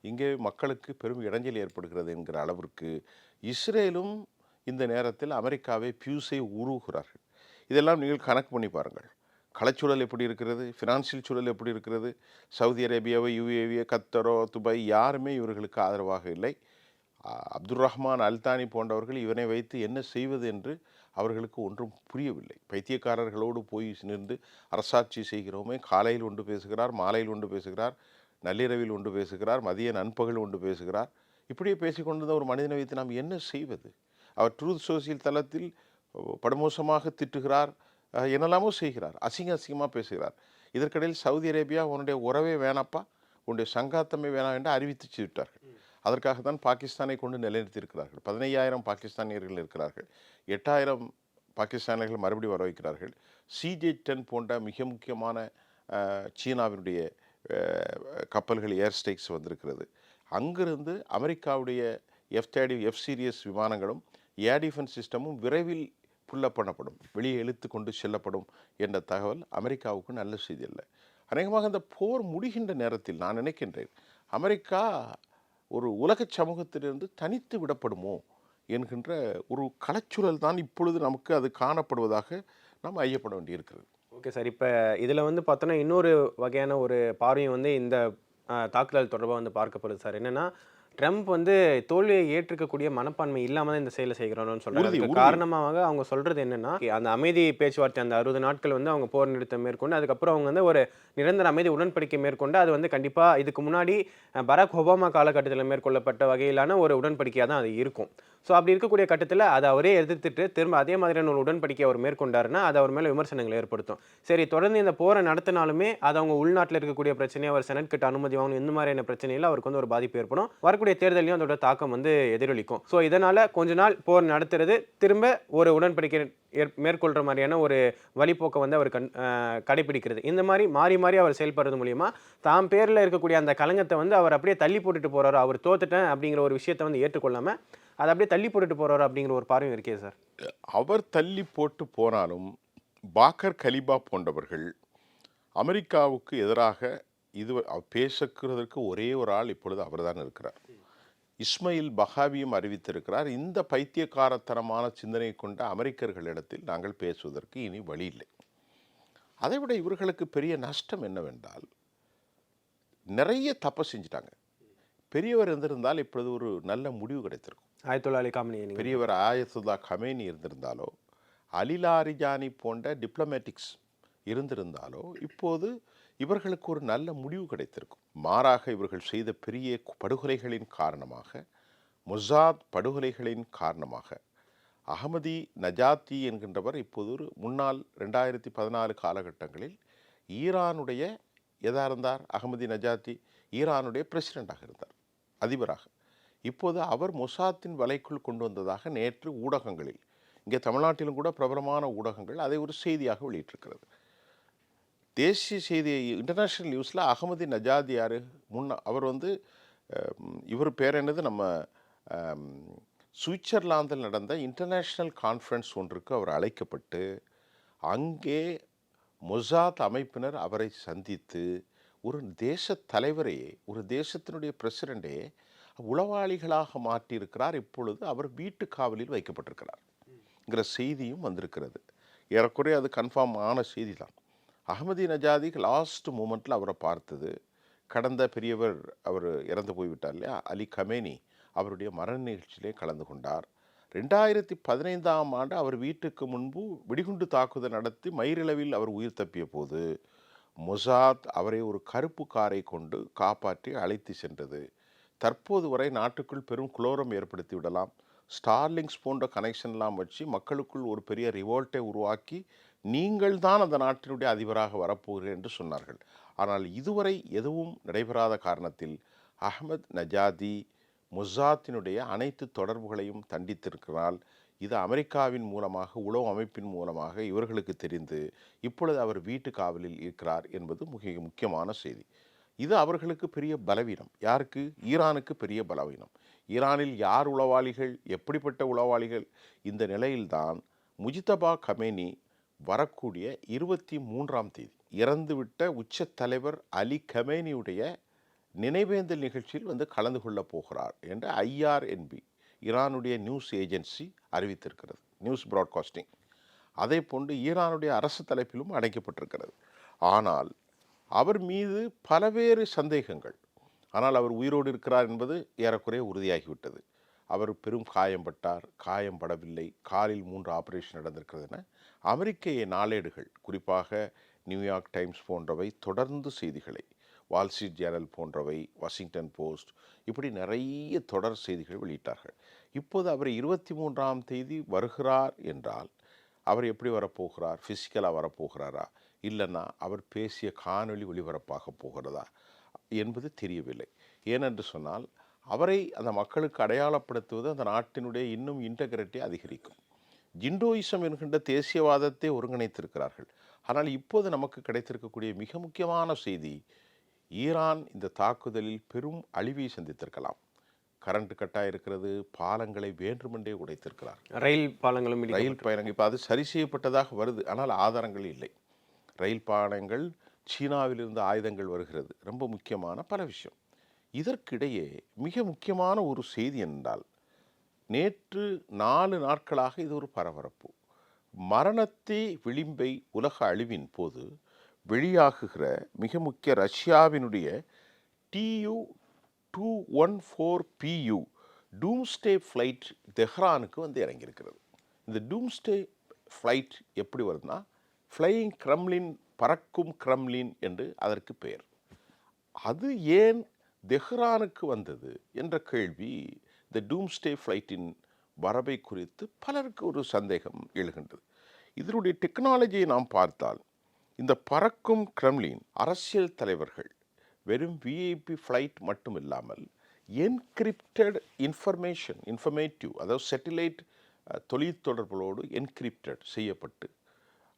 இங்கே மக்களுக்கு பெரும் இடைஞ்சல் ஏற்படுகிறது என்கிற அளவிற்கு இஸ்ரேலும் இந்த நேரத்தில் அமெரிக்காவை பியூஸை உருவுகிறார்கள். இதெல்லாம் நீங்கள் கணக்கு பண்ணி பாருங்கள். களச்சூழல் எப்படி இருக்கிறது, ஃபினான்சியல் சூழல் எப்படி இருக்கிறது. சவுதி அரேபியாவோ, யுஏவியோ, கத்தரோ, துபாய் யாருமே இவர்களுக்கு ஆதரவாக இல்லை. அப்துல் ரஹ்மான் அல்தானி போன்றவர்கள் இவனை வைத்து என்ன செய்வது என்று அவர்களுக்கு ஒன்றும் புரியவில்லை. பைத்தியக்காரர்களோடு போய் நின்று அரசாட்சி செய்கிறோமே, காலையில் ஒன்று பேசுகிறார், மாலையில் ஒன்று பேசுகிறார், நள்ளிரவில் ஒன்று பேசுகிறார், மதிய நண்பகல் ஒன்று பேசுகிறார். இப்படியே பேசிக்கொண்டிருந்த ஒரு மனிதனை வைத்து நாம் என்ன செய்வது? அவர் ட்ரூத் சோசியல் தளத்தில் படுமோசமாக திட்டுகிறார், என்னெல்லாமோ செய்கிறார், அசிங்கமாக பேசுகிறார். இதற்கிடையில் சவுதி அரேபியா உன்னுடைய உறவே வேணாப்பா, உன்னுடைய சங்காத்தமே வேணாம் என்று அறிவித்து விட்டார்கள். அதற்காக தான் பாகிஸ்தானை கொண்டு நிலைநிறுத்தியிருக்கிறார்கள். 15,000 பாகிஸ்தானியர்கள் இருக்கிறார்கள், 8,000 பாகிஸ்தானியர்கள் மறுபடியும் வர வைக்கிறார்கள். CJ-10 போன்ற மிக முக்கியமான சீனாவினுடைய கப்பல்கள் ஏர் ஸ்ட்ரைக்ஸ் வந்திருக்கிறது. அங்கிருந்து அமெரிக்காவுடைய F-30 F சீரியஸ் விமானங்களும் ஏர் டிஃபென்ஸ் சிஸ்டமும் விரைவில் புல்லப் பண்ணப்படும், வெளியே இழுத்து கொண்டு செல்லப்படும் என்ற தகவல் அமெரிக்காவுக்கு நல்ல செய்தி அல்ல. அநேகமாக அந்த போர் முடிகின்ற நேரத்தில் நான் நினைக்கின்றேன் அமெரிக்கா ஒரு உலக சமூகத்திலிருந்து தனித்து விடப்படுமோ என்கின்ற ஒரு களச்சூழல் தான் இப்பொழுது நமக்கு அது காணப்படுவதாக நாம் ஐயப்பட வேண்டியிருக்கிறது. Okay sir. இப்போ இதில் வந்து பார்த்தோன்னா இன்னொரு வகையான ஒரு பார்வையும் வந்து இந்த தாக்குதல் தொடர்பாக வந்து பார்க்கப்படுது சார். என்னன்னா ட்ரம்ப் வந்து தோல்வியை ஏற்றுக்கக்கூடிய மனப்பான்மை இல்லாம தான் இந்த செயலை செய்கிறாரோன்னு சொல்றாங்க. உறுதி, அதுக்கு உறுதி. காரணமாக அவங்க சொல்றது என்னன்னா, அந்த அமைதி பேச்சுவார்த்தை அந்த 60 நாட்கள் வந்து அவங்க போர் நிறுத்தம் மேற்கொண்டு, அதுக்கப்புறம் அவங்க வந்து ஒரு நிரந்தர அமைதி உடன்படிக்கை மேற்கொண்டு, அது வந்து கண்டிப்பா இதுக்கு முன்னாடி பராக் ஒபாமா காலகட்டத்தில் மேற்கொள்ளப்பட்ட வகையிலான ஒரு உடன்படிக்கையா தான் அது இருக்கும். ஸோ அப்படி இருக்கக்கூடிய கட்டத்தில் அதை அவரே எதிர்த்துட்டு திரும்ப அதே மாதிரியான ஒரு உடன்படிக்கை அவர் மேற்கொண்டாருன்னா அது அவர் மேலே விமர்சனங்களை ஏற்படுத்தும். சரி, தொடர்ந்து இந்த போரை நடத்தினாலுமே அது அவங்க உள்நாட்டில் இருக்கக்கூடிய பிரச்சனையை அவர் செனட் கிட்ட அனுமதி வாங்கணும், இந்த மாதிரியான பிரச்சனையில் அவருக்கு வந்து ஒரு பாதிப்பு ஏற்படும். வரக்கூடிய தேர்தலையும் அதோட தாக்கம் வந்து எதிரொலிக்கும். ஸோ இதனால கொஞ்ச நாள் போர் நடத்துறது, திரும்ப ஒரு உடன்படிக்கை மேற்கொள்ற மாதிரியான ஒரு வழிபோக்கை வந்து அவர் கடைபிடிக்கிறது, இந்த மாதிரி மாறி மாறி அவர் செயல்படுறது மூலியமா தாம் பேரில் இருக்கக்கூடிய அந்த கலங்கத்தை வந்து அவர் அப்படியே தள்ளி போட்டுட்டு போறாரு. அவர் தோத்துட்டேன் அப்படிங்கிற ஒரு விஷயத்தை வந்து ஏற்றுக்கொள்ளாம அதை அப்படியே தள்ளி போட்டுட்டு போறாரு அப்படிங்கிற ஒரு பார்வையும் இருக்கே சார். அவர் தள்ளி போட்டு போனாலும் பாக்கர் கலிபா போன்றவர்கள் அமெரிக்காவுக்கு எதிராக இது பேசுகிறதற்கு ஒரே ஒரு ஆள் இப்பொழுது அவர்தான் இருக்கிறார். இஸ்மாயில் பகாவியும் அறிவித்திருக்கிறார், இந்த பைத்தியக்காரத்தனமான சிந்தனை கொண்ட அமெரிக்கர்களிடத்தில் நாங்கள் பேசுவதற்கு இனி வழி இல்லை. அதைவிட இவர்களுக்கு பெரிய நஷ்டம் என்னவென்றால், நிறைய தப்பு செஞ்சிட்டாங்க. பெரியவர் இருந்திருந்தால் இப்பொழுது ஒரு நல்ல முடிவு கிடைத்திருக்கும். பெரியவர் ஆயத்துல்லா கமேனி இருந்திருந்தாலோ, அலி லாரிஜானி போன்ற டிப்ளமேட்டிக்ஸ் இருந்திருந்தாலோ இப்போது இவர்களுக்கு ஒரு நல்ல முடிவு கிடைத்திருக்கும். மாறாக இவர்கள் செய்த பெரிய படுகொலைகளின் காரணமாக, மொசாத் படுகொலைகளின் காரணமாக அகமதி நஜாத்தி என்கின்றவர் இப்போது ஒரு முன்னாள் 2014 காலகட்டங்களில் ஈரானுடைய எதா இருந்தார். அகமதி நஜாத்தி ஈரானுடைய பிரசிடெண்டாக இருந்தார், அதிபராக. இப்போது அவர் மொசாத்தின் வலைக்குள் கொண்டு வந்ததாக நேற்று ஊடகங்களில், இங்கே தமிழ்நாட்டிலும் கூட பிரபலமான ஊடகங்கள் அதை ஒரு செய்தியாக வெளியிட்டிருக்கிறது. தேசிய செய்தி இன்டர்நேஷ்னல் நியூஸில் அகமதி நஜாதி யார் அவர் வந்து இவர் பேர் என்னது, நம்ம சுவிட்சர்லாந்தில் நடந்த இன்டர்நேஷ்னல் கான்ஃபரன்ஸ் ஒன்றுக்கு அவர் அழைக்கப்பட்டு அங்கே மொசாத் அமைப்பினர் அவரை சந்தித்து ஒரு தேச தலைவரையே, ஒரு தேசத்தினுடைய பிரசிடண்டே உளவாளிகளாக மாற்றியிருக்கிறார். இப்பொழுது அவர் வீட்டு காவலில் வைக்கப்பட்டிருக்கிறார்ங்கிற செய்தியும் வந்திருக்கிறது. ஏறக்குறைய அது கன்ஃபார்ம் ஆன செய்தி தான். அகமதி நஜாதி லாஸ்ட் மூமெண்ட்டில் அவரை பார்த்தது, கடந்த பெரியவர் அவர் இறந்து போய்விட்டார் இல்லையா, அலி கமேனி, அவருடைய மரண நிகழ்ச்சியிலே கலந்து கொண்டார். 2015ஆம் ஆண்டு அவர் வீட்டுக்கு முன்பு வெடிகுண்டு தாக்குதல் நடத்தி மயிரிழவில் அவர் உயிர் தப்பிய போது மொசாத் அவரை ஒரு கருப்பு காரை கொண்டு காப்பாற்றி அழைத்து சென்றது. தற்போது வரை நாட்டுக்குள் பெரும் குளோரம் ஏற்படுத்தி விடலாம், ஸ்டார்லிங்ஸ் போன்ற கனெக்ஷன்லாம் வச்சு மக்களுக்குள் ஒரு பெரிய ரிவோல்ட்டை உருவாக்கி நீங்கள் தான் அந்த நாட்டினுடைய அதிபராக வரப்போகிறீர்கள் என்று சொன்னார்கள். ஆனால் இதுவரை எதுவும் நடைபெறாத காரணத்தில் அஹ்மத் நஜாதி மொசாத்தினுடைய அனைத்து தொடர்புகளையும் தண்டித்திருக்கிறால், இது அமெரிக்காவின் மூலமாக, உளவு அமைப்பின் மூலமாக இவர்களுக்கு தெரிந்து இப்பொழுது அவர் வீட்டு காவலில் இருக்கிறார் என்பது மிக முக்கியமான செய்தி. இது அவர்களுக்கு பெரிய பலவீனம். யாருக்கு? ஈரானுக்கு பெரிய பலவீனம். ஈரானில் யார் உளவாளிகள், எப்படிப்பட்ட உளவாளிகள்? இந்த நிலையில்தான் முஜிதபா கமேனி வரக்கூடிய 23ஆம் தேதி இறந்துவிட்ட உச்ச தலைவர் அலி கமேனியுடைய நினைவேந்தல் நிகழ்ச்சியில் வந்து கலந்து கொள்ளப் போகிறார் என்று IRNB, ஈரானுடைய நியூஸ் ஏஜென்சி அறிவித்திருக்கிறது, நியூஸ் பிராட்காஸ்டிங். அதே போன்று ஈரானுடைய அரசு தலைப்பிலும் அடைக்கப்பட்டிருக்கிறது. ஆனால் அவர் மீது பலவேறு சந்தேகங்கள். ஆனால் அவர் உயிரோடு இருக்கிறார் என்பது ஏறக்குறைய உறுதியாகிவிட்டது. அவர் பெரும் காயம்பட்டார், காயம்படவில்லை, காலில் 3 ஆபரேஷன் நடந்திருக்கிறது என அமெரிக்க நாளேடுகள், குறிப்பாக நியூயார்க் டைம்ஸ் போன்றவை தொடர்ந்து செய்திகளை, வால் ஸ்ட்ரீட் ஜேர்னல் போன்றவை, வாஷிங்டன் போஸ்ட், இப்படி நிறைய தொடர் செய்திகள் வெளியிட்டார்கள். இப்போது அவர் 23ஆம் தேதி வருகிறார் என்றால் அவர் எப்படி வரப்போகிறார்? ஃபிசிக்கலாக வரப்போகிறாரா, இல்லைன்னா அவர் பேசிய காணொளி ஒளிபரப்பாக போகிறதா என்பது தெரியவில்லை. ஏனென்று சொன்னால் அவரை அந்த மக்களுக்கு அடையாளப்படுத்துவது அந்த நாட்டினுடைய இன்னும் இன்டெகிரிட்டி அதிகரிக்கும். ஜிண்டோயிசம் என்கின்ற தேசியவாதத்தை ஒருங்கிணைத்திருக்கிறார்கள். ஆனால் இப்போது நமக்கு கிடைத்திருக்கக்கூடிய மிக முக்கியமான செய்தி, ஈரான் இந்த தாக்குதலில் பெரும் அழிவை சந்தித்திருக்கலாம். கரண்ட் கட்டாக இருக்கிறது, பாலங்களை வேண்டுமென்றே உடைத்திருக்கிறார், ரயில் பாலங்களும், ரயில் பயணங்கள் இப்போ அது சரி செய்யப்பட்டதாக வருது, ஆனால் ஆதாரங்கள் இல்லை. ரயில் பாலங்கள், சீனாவிலிருந்து ஆயுதங்கள் வருகிறது, ரொம்ப முக்கியமான பல விஷயம். இதற்கிடையே மிக முக்கியமான ஒரு செய்தி என்றால், நேற்று 4 நாட்களாக இது ஒரு பரபரப்பு. மரணத்தை விளிம்பை உலக அழிவின் போது வெளியாகுகிற மிக முக்கிய ரஷ்யாவினுடைய Tu-214PU டூம்ஸ்டே ஃப்ளைட் தெஹ்ரானுக்கு வந்து இறங்கியிருக்கிறது. இந்த டூம்ஸ்டே ஃப்ளைட் எப்படி வருதுன்னா, ஃப்ளையிங் கிரம்லின், பறக்கும் கிரம்லின் என்று அதற்கு பெயர். அது ஏன் தெஹ்ரானுக்கு வந்தது என்ற கேள்வி இந்த டூம்ஸ்டே ஃப்ளைட்டின் வரவை குறித்து பலருக்கு ஒரு சந்தேகம் எழுகின்றது. இதனுடைய டெக்னாலஜியை நாம் பார்த்தால், இந்த பறக்கும் கிரெம்லின் அரசியல் தலைவர்கள் வெறும் விஐபி ஃப்ளைட் மட்டும் இல்லாமல் என்கிரிப்டட் இன்ஃபர்மேட்டிவ், அதாவது சேட்டிலைட் தொலைத்தொடர்புகளோடு என்கிரிப்டட் செய்யப்பட்டு,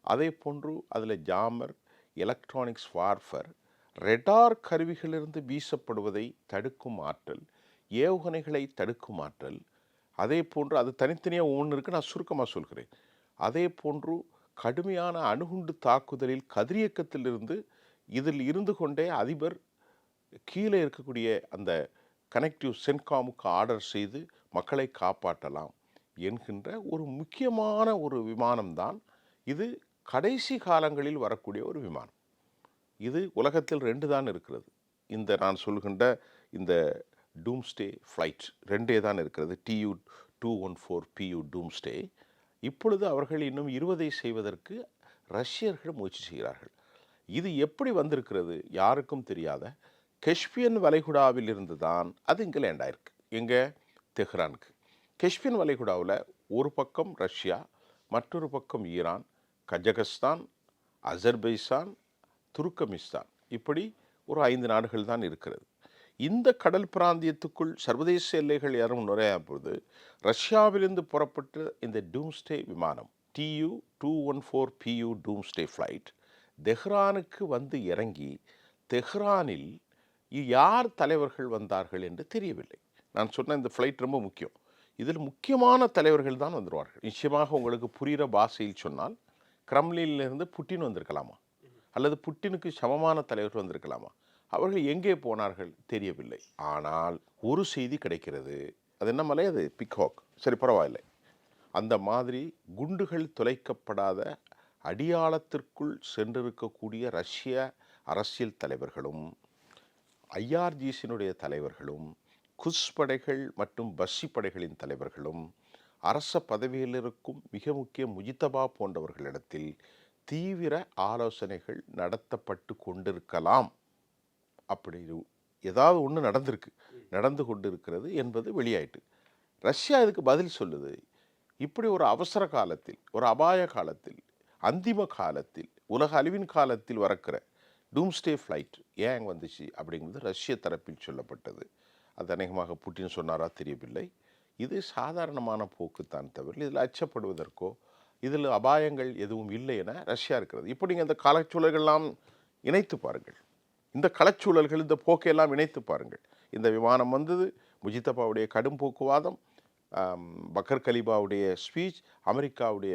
அதே போன்று அதில் ஜாமர், எலக்ட்ரானிக்ஸ் வார்ஃபர், ரெடார் கருவிகளிலிருந்து வீசப்படுவதை தடுக்கும் ஆற்றல், ஏவுகணைகளை தடுக்கும் ஆற்றல், அதே போன்று அது தனித்தனியாக ஒன்று இருக்குது, நான் சுருக்கமாக சொல்கிறேன். அதே போன்று கடுமையான அணுகுண்டு தாக்குதலில் கதிரியக்கத்திலிருந்து இதில் இருந்து கொண்டே அதிபர் கீழே இருக்கக்கூடிய அந்த கனெக்டிவ் சென்காமுக்கு ஆர்டர் செய்து மக்களை காப்பாற்றலாம் என்கின்ற ஒரு முக்கியமான ஒரு விமானம்தான் இது. கடைசி காலங்களில் வரக்கூடிய ஒரு விமானம் இது. உலகத்தில் 2 தான் இருக்கிறது. இந்த நான் சொல்கின்ற இந்த டூம்ஸ்டே ஃப்ளைட் 2 தான் இருக்கிறது. Tu-214PU டூம்ஸ்டே. இப்பொழுது அவர்கள் இன்னும் 20 செய்வதற்கு ரஷ்யர்கள் முயற்சி செய்கிறார்கள். இது எப்படி வந்திருக்கிறது யாருக்கும் தெரியாத கெஸ்பியன் வளைகுடாவில் இருந்து தான் அது இங்கே லேண்ட் ஆயிருக்கு. எங்கே? தெஹ்ரானுக்கு. கெஸ்பியன் வளைகுடாவில் ஒரு பக்கம் ரஷ்யா, மற்றொரு பக்கம் ஈரான், கஜகஸ்தான், அசர்பைசான், துருக்கமிஸ்தான், இப்படி ஒரு 5 நாடுகள் தான் இருக்கிறது. இந்த கடல் பிராந்தியத்துக்குள் சர்வதேச எல்லைகள் யாரும் நுழையாத பொழுது ரஷ்யாவிலிருந்து புறப்பட்ட இந்த டூம்ஸ்டே விமானம் Tu-214PU டூம்ஸ்டே ஃப்ளைட் தெஹ்ரானுக்கு வந்து இறங்கி, தெஹ்ரானில் யார் தலைவர்கள் வந்தார்கள் என்று தெரியவில்லை. நான் சொன்ன இந்த ஃப்ளைட் ரொம்ப முக்கியம். இதில் முக்கியமான தலைவர்கள் தான் வந்துடுவார்கள். நிச்சயமாக உங்களுக்கு புரிகிற பாஷையில் சொன்னால், கிரெம்லினிலிருந்து புட்டின் வந்திருக்கலாமா, அல்லது புட்டினுக்கு சமமான தலைவர்கள் வந்திருக்கலாமா. அவர்கள் எங்கே போனார்கள் தெரியவில்லை. ஆனால் ஒரு செய்தி கிடைக்கிறது. அது என்ன மலை? அது பிகாக். சரி, பரவாயில்லை. அந்த மாதிரி குண்டுகள் துளைக்கப்படாத அடியாளத்திற்குள் சென்றிருக்கக்கூடிய ரஷ்ய அரசியல் தலைவர்களும், IRGCனுடைய தலைவர்களும், குஸ் படைகள் மற்றும் பஸ்ஸி படைகளின் தலைவர்களும், அரச பதவியில் இருக்கும் மிக முக்கிய முஜித்தபா போன்றவர்களிடத்தில் தீவிர ஆலோசனைகள் நடத்தப்பட்டு கொண்டிருக்கலாம். அப்படி ஏதாவது ஒன்று நடந்து கொண்டிருக்கிறது என்பது வெளியாயிட்டு. ரஷ்யா இதுக்கு பதில் சொல்லுது. இப்படி ஒரு அவசர காலத்தில், ஒரு அபாய காலத்தில், அந்திம காலத்தில், உலக அழிவின் காலத்தில் வரக்கிற டூம்ஸ்டே ஃப்ளைட் ஏன் வந்துச்சு அப்படிங்கிறது ரஷ்ய தரப்பில் சொல்லப்பட்டது. அது அநேகமாக புட்டின் சொன்னாரா தெரியவில்லை. இது சாதாரணமான போக்குத்தான் தவிர இதில் அச்சப்படுவதற்கோ இதில் அபாயங்கள் எதுவும் இல்லை என ரஷ்யா இருக்கிறது. இப்போ நீங்கள் இந்த காலச்சூழல்கள்லாம் இணைத்து பாருங்கள். இந்த களச்சூழல்கள், இந்த போக்கையெல்லாம் இணைத்து பாருங்கள். இந்த விமானம் வந்தது, முஜித்தபாவுடைய கடும் போக்குவாதம், பக்கர் கலீபாவுடைய ஸ்பீச், அமெரிக்காவுடைய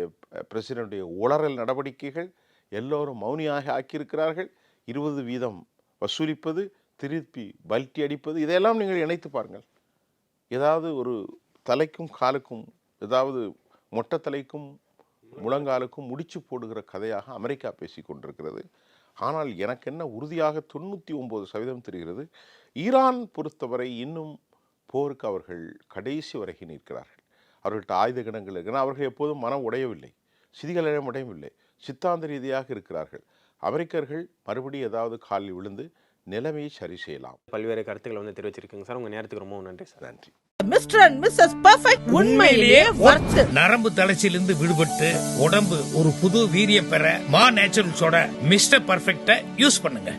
பிரசிடென்டுடைய உளறல் நடவடிக்கைகள், எல்லோரும் மௌனியாக ஆக்கியிருக்கிறார்கள். 20% வசூலிப்பது, திருப்பி பல்ட்டி அடிப்பது, இதையெல்லாம் நீங்கள் இணைத்து பாருங்கள். ஏதாவது ஒரு தலைக்கும் காலுக்கும், ஏதாவது மொட்டை தலைக்கும் முழங்காலுக்கும் முடிச்சு போடுகிற கதையாக அமெரிக்கா பேசி கொண்டிருக்கிறது. ஆனால் எனக்கு என்ன உறுதியாக 99% தெரிகிறது, ஈரான் பொறுத்தவரை இன்னும் போருக்கு அவர்கள் கடைசி வரைக்கும் நிற்கிறார்கள். அவர்கள்ட்ட ஆயுத கிடங்கள் இருக்கிறார். அவர்கள் எப்போதும் மனம் உடையவில்லை, சிதிகளம் உடையவில்லை, சித்தாந்த ரீதியாக இருக்கிறார்கள். அமெரிக்கர்கள் மறுபடியும் ஏதாவது காலில் விழுந்து நிலைமையை சரி செய்யலாம். பல்வேறு கருத்துக்களை தெரிவிச்சிருக்கீங்க சார். உங்க நேரத்துக்கு ரொம்ப நன்றி சார். நன்றி. மிஸ்டர் அண்ட் மிஸ்ஸஸ் பர்ஃபெக்ட் உண்மையிலேயே வொர்த். நரம்பு தளர்ச்சியிலிருந்து விடுபட்டு உடம்பு ஒரு புது வீரியம் பெற மா நேச்சுரல்ஸோட மிஸ்டர் பர்ஃபெக்ட்டை யூஸ் பண்ணுங்க.